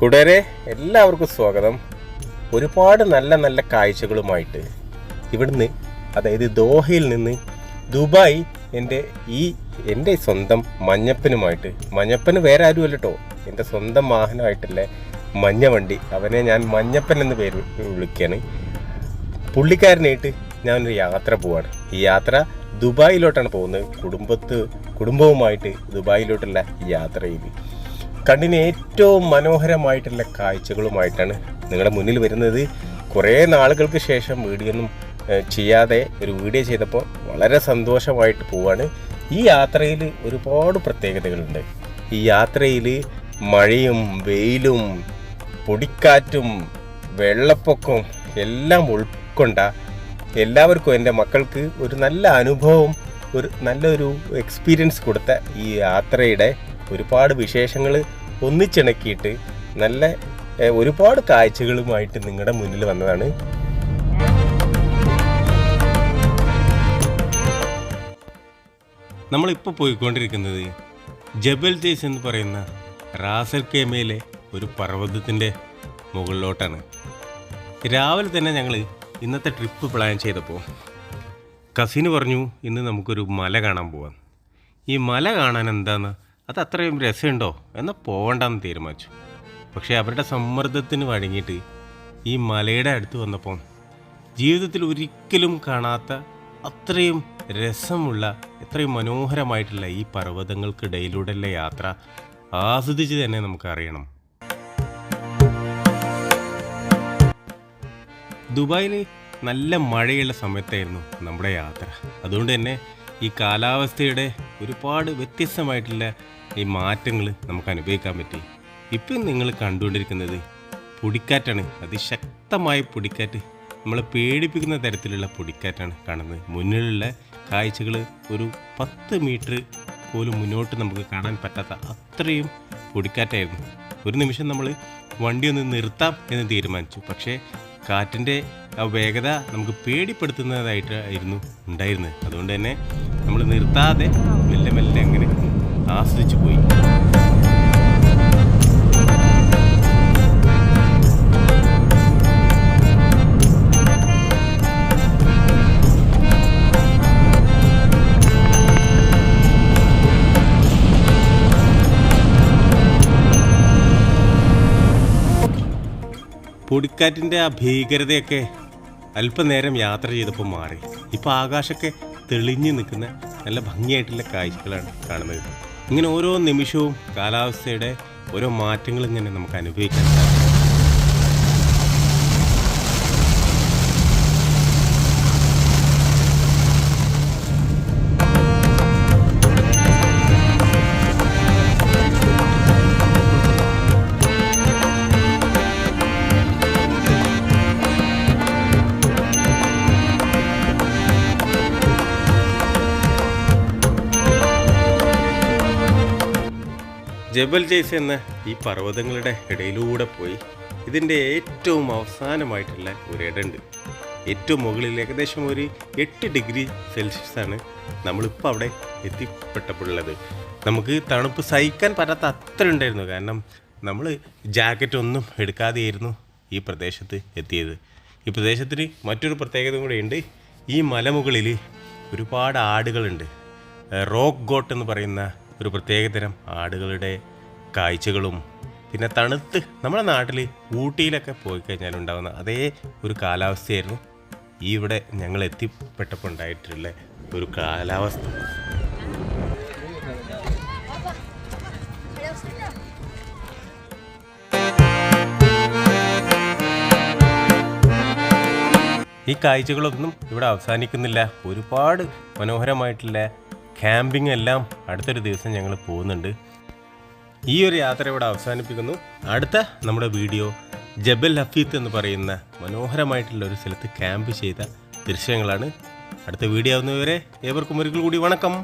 കൂട്ടുകാരെ എല്ലാവർക്കും സ്വാഗതം. ഒരുപാട് നല്ല നല്ല കാഴ്ചകളുമായിട്ട് ഇവിടുന്ന്, അതായത് ദോഹയിൽ നിന്ന് ദുബായ് എൻ്റെ സ്വന്തം മഞ്ഞപ്പനുമായിട്ട്, മഞ്ഞപ്പന് വേറെ ആരുമല്ല കേട്ടോ, എൻ്റെ സ്വന്തം വാഹനമായിട്ടുള്ള മഞ്ഞ വണ്ടി, അവനെ ഞാൻ മഞ്ഞപ്പൻ എന്ന് പേര് വിളിക്കുകയാണ്. പുള്ളിക്കാരനായിട്ട് ഞാനൊരു യാത്ര പോവാണ്. ഈ യാത്ര ദുബായിലോട്ടാണ് പോകുന്നത്. കുടുംബവുമായിട്ട് ദുബായിലോട്ടുള്ള യാത്രയിൽ കണ്ണിന് ഏറ്റവും മനോഹരമായിട്ടുള്ള കാഴ്ചകളുമായിട്ടാണ് നിങ്ങളുടെ മുന്നിൽ വരുന്നത്. കുറേ നാളുകൾക്ക് ശേഷം വീഡിയോ ഒന്നും ചെയ്യാതെ ഒരു വീഡിയോ ചെയ്തപ്പോൾ വളരെ സന്തോഷമായിട്ട് പോവാണ്. ഈ യാത്രയിൽ ഒരുപാട് പ്രത്യേകതകളുണ്ട്. ഈ യാത്രയിൽ മഴയും വെയിലും പൊടിക്കാറ്റും വെള്ളപ്പൊക്കവും എല്ലാം ഉൾക്കൊണ്ട എല്ലാവർക്കും, എൻ്റെ മക്കൾക്ക് ഒരു നല്ല അനുഭവം, നല്ലൊരു എക്സ്പീരിയൻസ് കൊടുത്ത ഈ യാത്രയുടെ ഒരുപാട് വിശേഷങ്ങൾ ഒന്നിച്ചിണക്കിയിട്ട് നല്ല ഒരുപാട് കാഴ്ചകളുമായിട്ട് നിങ്ങളുടെ മുന്നിൽ വന്നതാണ്. നമ്മളിപ്പോൾ പോയിക്കൊണ്ടിരിക്കുന്നത് ജബൽ ജയ്സ് എന്ന് പറയുന്ന റാസൽ ഖൈമയിലെ ഒരു പർവ്വതത്തിൻ്റെ മുകളിലോട്ടാണ്. രാവിലെ തന്നെ ഞങ്ങൾ ഇന്നത്തെ ട്രിപ്പ് പ്ലാൻ ചെയ്തപ്പോൾ കസിന് പറഞ്ഞു, ഇന്ന് നമുക്കൊരു മല കാണാൻ പോവാം. ഈ മല കാണാൻ എന്താന്ന്, അത് അത്രയും രസമുണ്ടോ എന്നാൽ പോകണ്ടെന്ന് തീരുമാനിച്ചു. പക്ഷേ അവരുടെ സമ്മർദ്ദത്തിന് വഴങ്ങിയിട്ട് ഈ മലയുടെ അടുത്ത് വന്നപ്പോൾ ജീവിതത്തിൽ ഒരിക്കലും കാണാത്ത അത്രയും രസമുള്ള, എത്രയും മനോഹരമായിട്ടുള്ള ഈ പർവ്വതങ്ങൾക്കിടയിലൂടെയുള്ള യാത്ര ആസ്വദിച്ച് തന്നെ നമുക്കറിയണം. ദുബായിൽ നല്ല മഴയുള്ള സമയത്തായിരുന്നു നമ്മുടെ യാത്ര. അതുകൊണ്ട് തന്നെ ഈ കാലാവസ്ഥയുടെ ഒരുപാട് വ്യത്യസ്തമായിട്ടുള്ള ഈ മാറ്റങ്ങൾ നമുക്ക് അനുഭവിക്കാൻ പറ്റി. ഇപ്പം നിങ്ങൾ കണ്ടുകൊണ്ടിരിക്കുന്നത് പൊടിക്കാറ്റാണ്. അതിശക്തമായ പൊടിക്കാറ്റ്, നമ്മളെ പേടിപ്പിക്കുന്ന തരത്തിലുള്ള പൊടിക്കാറ്റാണ് കാണുന്നത്. മുന്നിലുള്ള കാഴ്ചകൾ ഒരു 10 മീറ്റർ പോലും മുന്നോട്ട് നമുക്ക് കാണാൻ പറ്റാത്ത അത്രയും പൊടിക്കാറ്റായിരുന്നു. ഒരു നിമിഷം നമ്മൾ വണ്ടി ഒന്ന് നിർത്താം എന്ന് തീരുമാനിച്ചു. പക്ഷേ കാറ്റിൻ്റെ ആ വേഗത നമുക്ക് പേടിപ്പെടുത്തുന്നതായിട്ടായിരുന്നു ഉണ്ടായിരുന്നത്. അതുകൊണ്ട് തന്നെ നമ്മൾ നിർത്താതെ മെല്ലെ മെല്ലെ അങ്ങനെ ആസ്വദിച്ചു പോയി. പൊടിക്കാറ്റിൻ്റെ ആ ഭീകരതയൊക്കെ അല്പനേരം യാത്ര ചെയ്തപ്പോൾ മാറി. ഇപ്പോൾ ആകാശമൊക്കെ തെളിഞ്ഞു നിൽക്കുന്ന നല്ല ഭംഗിയായിട്ടുള്ള കാഴ്ചകളാണ് കാണുന്നത്. ഇങ്ങനെ ഓരോ നിമിഷവും കാലാവസ്ഥയുടെ ഓരോ മാറ്റങ്ങളും ഇങ്ങനെ നമുക്ക് അനുഭവിക്കാൻ സാധിക്കും. ജബൽ ജയ്സ് എന്ന ഈ പർവ്വതങ്ങളുടെ ഇടയിലൂടെ പോയി ഇതിൻ്റെ ഏറ്റവും അവസാനമായിട്ടുള്ള ഒരിടമുണ്ട്. ഏറ്റവും മുകളിൽ ഏകദേശം ഒരു 8 ഡിഗ്രി സെൽഷ്യസാണ് നമ്മളിപ്പോൾ അവിടെ എത്തിപ്പെട്ടപ്പോഴുള്ളത്. നമുക്ക് തണുപ്പ് സഹിക്കാൻ പറ്റാത്ത അത്ര ഉണ്ടായിരുന്നു. കാരണം നമ്മൾ ജാക്കറ്റ് ഒന്നും എടുക്കാതെയായിരുന്നു ഈ പ്രദേശത്ത് എത്തിയത്. ഈ പ്രദേശത്തിന് മറ്റൊരു പ്രത്യേകത കൂടെയുണ്ട്. ഈ മലമുകളിൽ ഒരുപാട് ആടുകളുണ്ട്. റോക്ക് ഗോട്ട് എന്ന് പറയുന്ന ഒരു പ്രത്യേകതരം ആടുകളുടെ കാഴ്ചകളും, പിന്നെ തണുത്ത് നമ്മുടെ നാട്ടിൽ ഊട്ടിയിലൊക്കെ പോയി കഴിഞ്ഞാൽ ഉണ്ടാകുന്ന അതേ ഒരു കാലാവസ്ഥയായിരുന്നു ഇവിടെ ഞങ്ങൾ എത്തിപ്പെട്ടപ്പോൾ ഉണ്ടായിട്ടുള്ള ഒരു കാലാവസ്ഥ. ഈ കാഴ്ചകളൊന്നും ഇവിടെ അവസാനിക്കുന്നില്ല. ഒരുപാട് മനോഹരമായിട്ടുള്ള ക്യാമ്പിംഗ് എല്ലാം അടുത്തൊരു ദിവസം ഞങ്ങൾ പോകുന്നുണ്ട്. ഈ ഒരു യാത്ര ഇവിടെ അവസാനിപ്പിക്കുന്നു. അടുത്ത നമ്മുടെ വീഡിയോ ജബൽ ഹഫീത്ത് എന്ന് പറയുന്ന മനോഹരമായിട്ടുള്ള ഒരു സ്ഥലത്ത് ക്യാമ്പ് ചെയ്ത ദൃശ്യങ്ങളാണ്. അടുത്ത വീഡിയോ ആവുന്നവരെ ഏവർക്കും ഒരിക്കൽ കൂടി വണക്കം.